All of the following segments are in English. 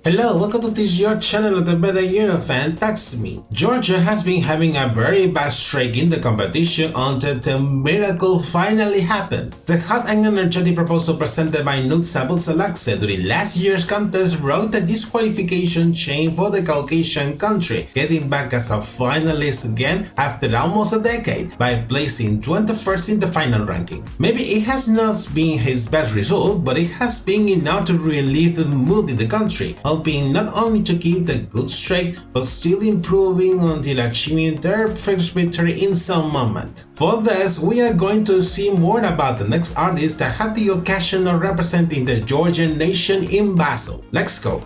Hello, welcome to this your channel of the better Eurofan. That's me. Georgia has been having a very bad streak in the competition until the miracle finally happened. The hot and energetic proposal presented by Nutsa Butsalakse during last year's contest broke the disqualification chain for the Caucasian country, getting back as a finalist again after almost a decade by placing 21st in the final ranking. Maybe it has not been his best result, but it has been enough to relieve the mood in the country, helping not only to keep the good streak, but still improving until achieving their first victory in some moment. For this, we are going to see more about the next artist that had the occasion of representing the Georgian nation in Basel. Let's go!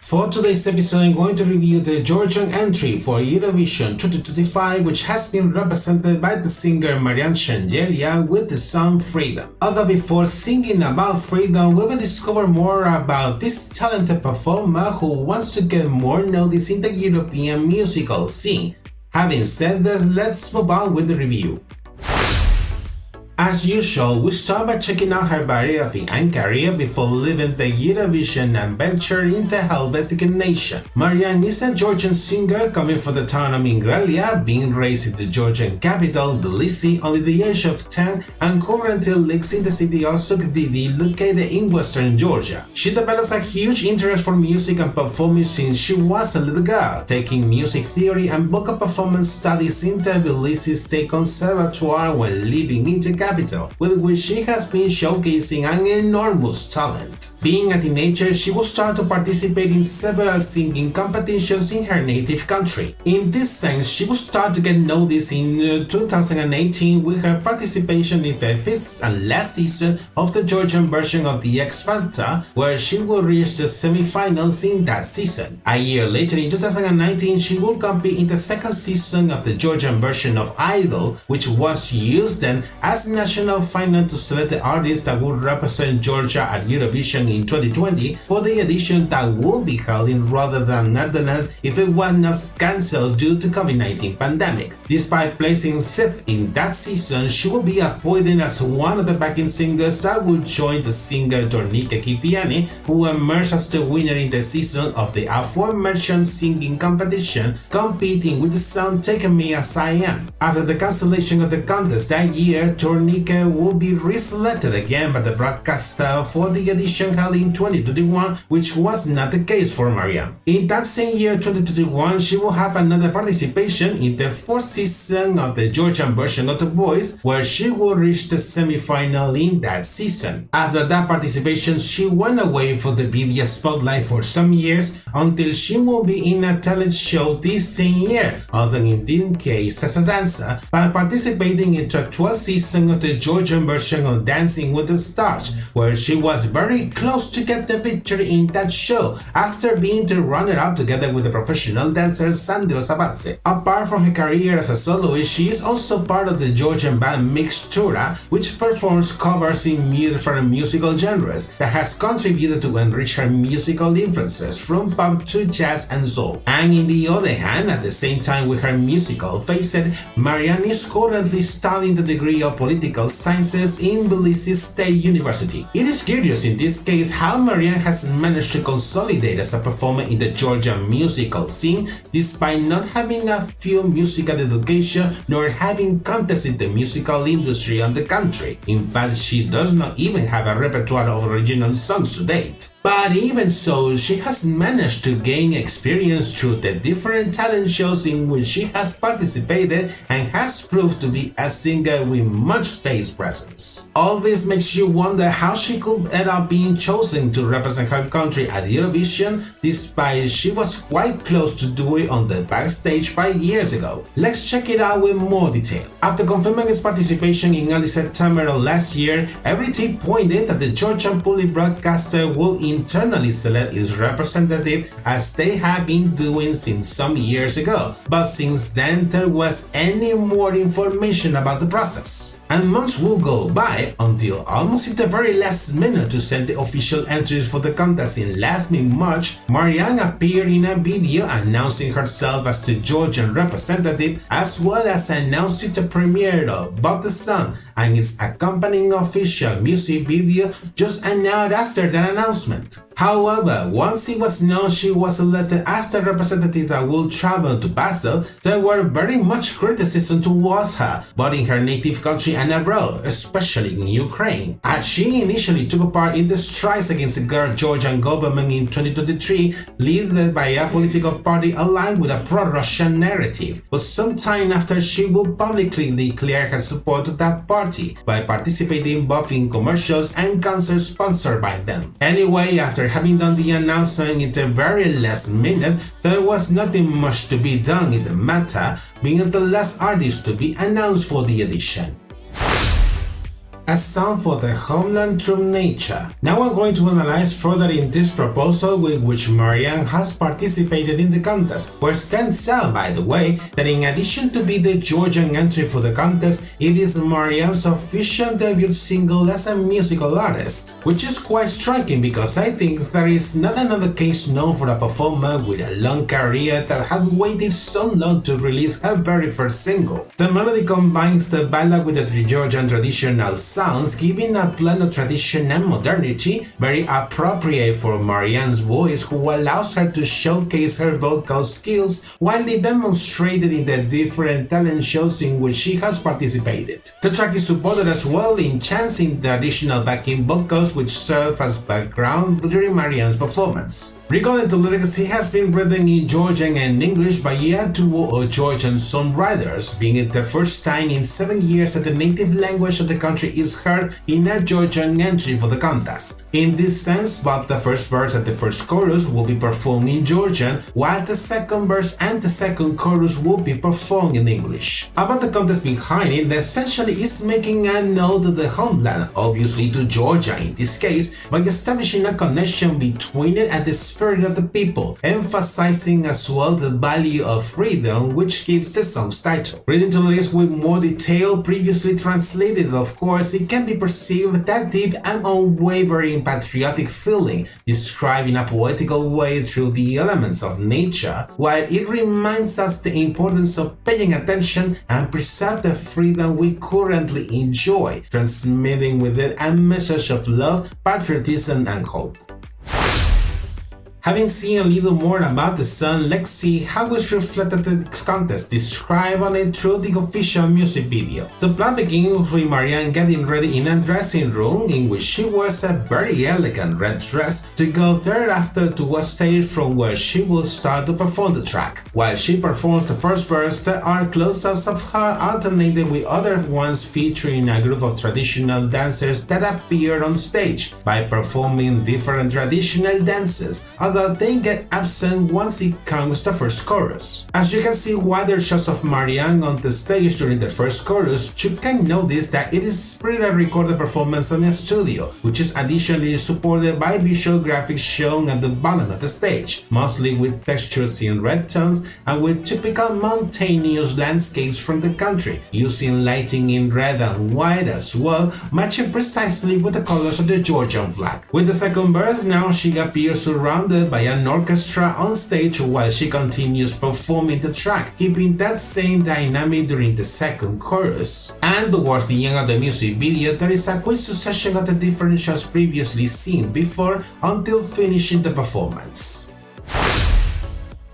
For today's episode, I'm going to review the Georgian entry for Eurovision 2025, which has been represented by the singer Mariam Shengelia with the song Freedom. Although before singing about freedom, we will discover more about this talented performer who wants to get more notice in the European musical scene. Having said that, let's move on with the review. As usual, we start by checking out her biography and career before leaving the Eurovision and venture into Helvetic nation. Mariam is a Georgian singer coming from the town of Shengelia, being raised in the Georgian capital, Tbilisi, only the age of 10, and currently lives in the city of Sukdivi, located in western Georgia. She develops a huge interest for music and performing since she was a little girl, taking music theory and vocal performance studies in the Tbilisi State Conservatoire when living in the capital, with which she has been showcasing an enormous talent. Being a teenager, she will start to participate in several singing competitions in her native country. In this sense, she will start to get noticed in 2018 with her participation in the fifth and last season of the Georgian version of the X Factor, where she will reach the semi-finals in that season. A year later, in 2019, she will compete in the second season of the Georgian version of Idol, which was used then as national final to select the artists that would represent Georgia at Eurovision in 2020 for the edition that will be held in rather than Netherlands if it was not cancelled due to COVID-19 pandemic. Despite placing 6th in that season, she will be appointed as one of the backing singers that will join the singer Tornike Kipiani, who emerged as the winner in the season of the aforementioned singing competition, competing with the song Take Me As I Am. After the cancellation of the contest that year, Tornike will be reselected again by the broadcaster for the edition held in 2021, which was not the case for Mariam. In that same year, 2021, she will have another participation in the fourth season of the Georgian version of The Voice, where she will reach the semi-final in that season. After that participation, she went away from the media spotlight for some years until she will be in a talent show this same year, although in this case as a dancer, by participating in the 12th season of the Georgian version of Dancing with the Stars, where she was very close to get the victory in that show after being the runner-up together with the professional dancer Sandro Sabatse. Apart from her career as a soloist, she is also part of the Georgian band Mixtura, which performs covers in different musical genres that has contributed to enrich her musical influences from pop to jazz and soul. And in the other hand, at the same time with her musical facet, Mariam is currently studying the degree of political sciences in Tbilisi State University. It is curious in this case how Mariam has managed to consolidate as a performer in the Georgian musical scene despite not having a field musical education nor having contests in the musical industry of the country. In fact, she does not even have a repertoire of original songs to date. But even so, she has managed to gain experience through the different talent shows in which she has participated and has proved to be a singer with much stage presence. All this makes you wonder how she could end up being chosen to represent her country at Eurovision, despite she was quite close to do it on the backstage 5 years ago. Let's check it out with more detail. After confirming its participation in early September of last year, everything pointed that the Georgian public broadcaster will internally select its representative as they have been doing since some years ago, but since then there was any more information about the process. And months will go by until almost at the very last minute to send the official entries for the contest in last mid-March, Mariam appeared in a video announcing herself as the Georgian representative, as well as announcing the premiere of But the Sun and its accompanying official music video just an hour after that announcement. However, once it was known she was elected as the representative that would travel to Basel, there were very much criticism towards her, both in her native country and abroad, especially in Ukraine, as she initially took part in the strikes against the Georgian government in 2023, led by a political party aligned with a pro-Russian narrative. But sometime after, she would publicly declare her support to that party by participating both in commercials and concerts sponsored by them. Anyway, after having done the announcement in the very last minute, there was nothing much to be done in the matter, being the last artist to be announced for the edition. A song for the homeland through nature. Now I'm going to analyze further in this proposal with which Mariam has participated in the contest, where it stands out, by the way, that in addition to be the Georgian entry for the contest, it is Mariam's official debut single as a musical artist, which is quite striking because I think there is not another case known for a performer with a long career that had waited so long to release her very first single. The melody combines the ballad with the Georgian traditional sounds, giving a blend of tradition and modernity, very appropriate for Mariam's voice, who allows her to showcase her vocal skills widely demonstrated in the different talent shows in which she has participated. The track is supported as well in chants in the additional backing vocals which serve as background during Mariam's performance. Regarding the lyrics, it has been written in Georgian and English by a duo of Georgian songwriters, being it the first time in 7 years that the native language of the country is heard in a Georgian entry for the contest. In this sense, both the first verse and the first chorus will be performed in Georgian, while the second verse and the second chorus will be performed in English. About the context behind it, essentially is making a nod to the homeland, obviously to Georgia in this case, by establishing a connection between it and the spirit of the people, emphasizing as well the value of freedom, which gives the song's title. Reading the lyrics with more detail, previously translated of course, it can be perceived that deep and unwavering patriotic feeling, described in a poetical way through the elements of nature, while it reminds us the importance of paying attention and preserve the freedom we currently enjoy, transmitting with it a message of love, patriotism and hope. Having seen a little more about the song, let's see how it's reflected in this contest, described on it through the official music video. The plot begins with Mariam getting ready in a dressing room in which she wears a very elegant red dress to go thereafter to a stage from where she will start to perform the track. While she performs the first verse, there are close-ups of her alternated with other ones featuring a group of traditional dancers that appear on stage by performing different traditional dances, although they get absent once it comes to the first chorus. As you can see wider shots of Mariam on the stage during the first chorus, you can notice that it is pre-recorded performance in a studio, which is additionally supported by visual graphics shown at the bottom of the stage, mostly with textures in red tones and with typical mountainous landscapes from the country, using lighting in red and white as well, matching precisely with the colors of the Georgian flag. With the second verse, now she appears surrounded by an orchestra on stage while she continues performing the track, keeping that same dynamic during the second chorus. And towards the end of the music video, there is a quick succession of the different shots previously seen before until finishing the performance.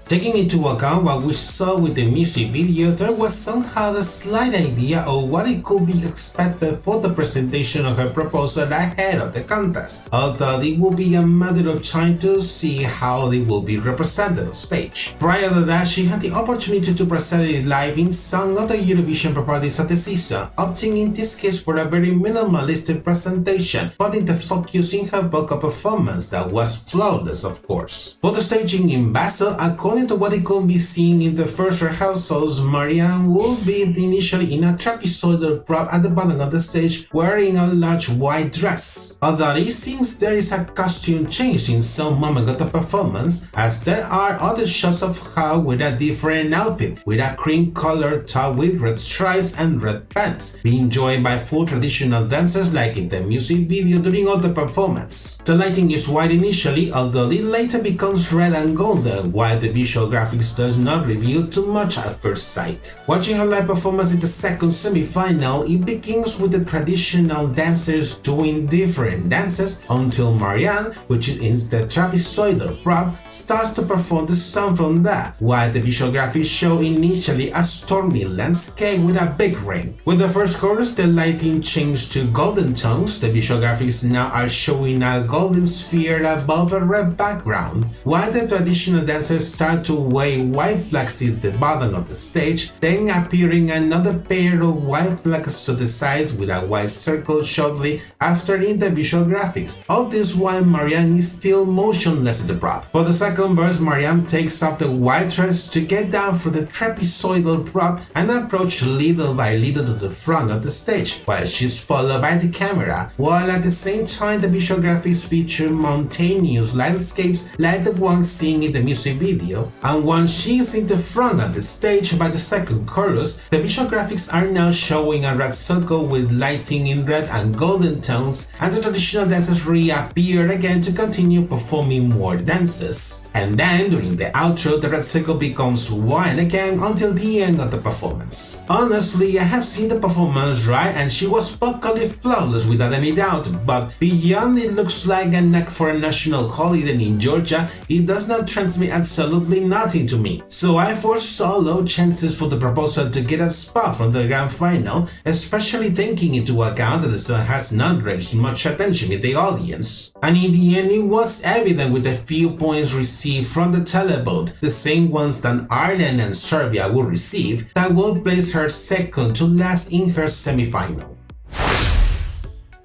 Taking into account what we saw with the music video, there was somehow a slight idea of what it could be expected for the presentation of her proposal ahead of the contest, although it will be a matter of time to see how they will be represented on stage. Prior to that, she had the opportunity to present it live in some of the Eurovision properties of the season, opting in this case for a very minimalistic presentation, putting the focus in her vocal performance that was flawless of course. For the staging in Basel, according according to what it could be seen in the first rehearsals, Mariam will be initially in a trapezoidal prop at the bottom of the stage wearing a large white dress. Although it seems there is a costume change in some moment of the performance, as there are other shots of her with a different outfit, with a cream-colored top with red stripes and red pants, being joined by full traditional dancers like in the music video during all the performance. The lighting is white initially, although it later becomes red and golden, while the visual graphics does not reveal too much at first sight. Watching her live performance in the second semi-final, it begins with the traditional dancers doing different dances until Mariam, which is the trapezoidal prop, starts to perform the song from that, while the visual graphics show initially a stormy landscape with a big rain. With the first chorus, the lighting changed to golden tones. The visual graphics now are showing a golden sphere above a red background, while the traditional dancers start to wave white flags at the bottom of the stage, then appearing another pair of white flags to the sides with a white circle shortly after in the visual graphics. All this while Mariam is still motionless at the prop. For the second verse, Mariam takes off the white dress to get down from the trapezoidal prop and approach little by little to the front of the stage, while she's followed by the camera, while at the same time the visual graphics feature mountainous landscapes like the one seen in the music video. And once she is in the front of the stage by the second chorus, the visual graphics are now showing a red circle with lighting in red and golden tones, and the traditional dancers reappear again to continue performing more dances. And then during the outro, the red circle becomes white again until the end of the performance. Honestly, I have seen the performance right, and she was vocally flawless without any doubt, but beyond it looks like an act for a national holiday in Georgia, it does not transmit absolutely nothing to me. So I foresaw low chances for the proposal to get a spot from the grand final, especially taking into account that the song has not raised much attention in the audience. And in the end, it was evident with the few points received from the televote, the same ones that Ireland and Serbia will receive, that will place her second to last in her semi-final.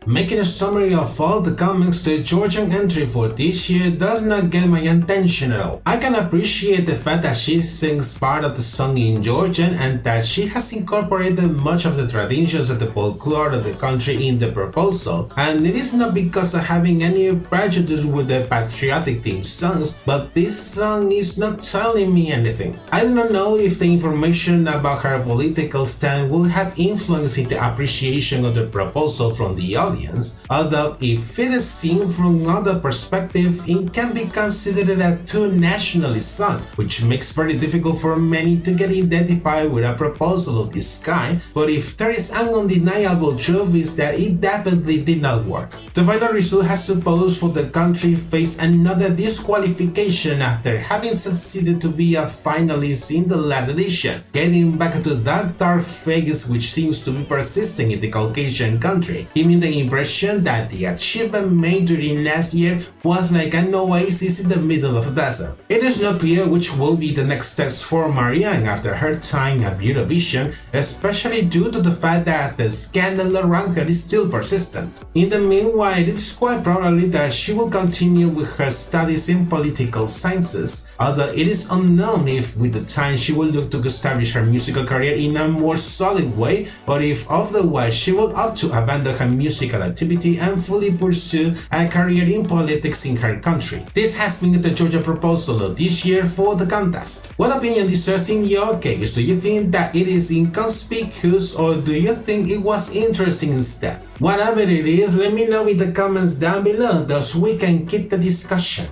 Making a summary of all the comments, the Georgian entry for this year does not get my attention at all. I can appreciate the fact that she sings part of the song in Georgian and that she has incorporated much of the traditions of the folklore of the country in the proposal, and it is not because of having any prejudice with the patriotic themed songs, but this song is not telling me anything. I do not know if the information about her political stand will have influence in the appreciation of the proposal from the audience, although if it is seen from another perspective, it can be considered a too nationalist song, which makes very difficult for many to get identified with a proposal of this kind, but if there is an undeniable truth is that it definitely did not work. The final result has supposed for the country face another disqualification after having succeeded to be a finalist in the last edition, getting back to that dark phase which seems to be persisting in the Caucasian country, giving the impression that the achievement made during last year was like an oasis in the middle of the desert. It is not clear which will be the next steps for Mariam after her time at Eurovision, especially due to the fact that the scandal around her is still persistent. In the meanwhile, it is quite probably that she will continue with her studies in political sciences, although it is unknown if with the time she will look to establish her musical career in a more solid way, or if otherwise she will opt to abandon her musical activity and fully pursue a career in politics in her country. This has been the Georgia proposal of this year for the contest. What opinion deserves in your case? Do you think that it is inconspicuous, or do you think it was interesting instead? Whatever it is, let me know in the comments down below thus we can keep the discussion.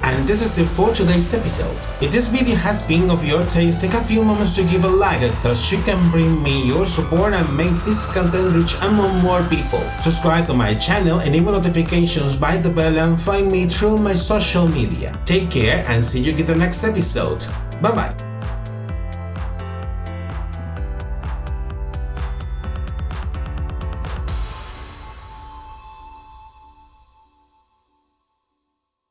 And this is it for today's episode. If this video has been of your taste, take a few moments to give a like, thus you can bring me your support and make this content reach among more people. Subscribe to my channel, enable notifications by the bell, and find me through my social media. Take care and see you in the next episode. Bye bye.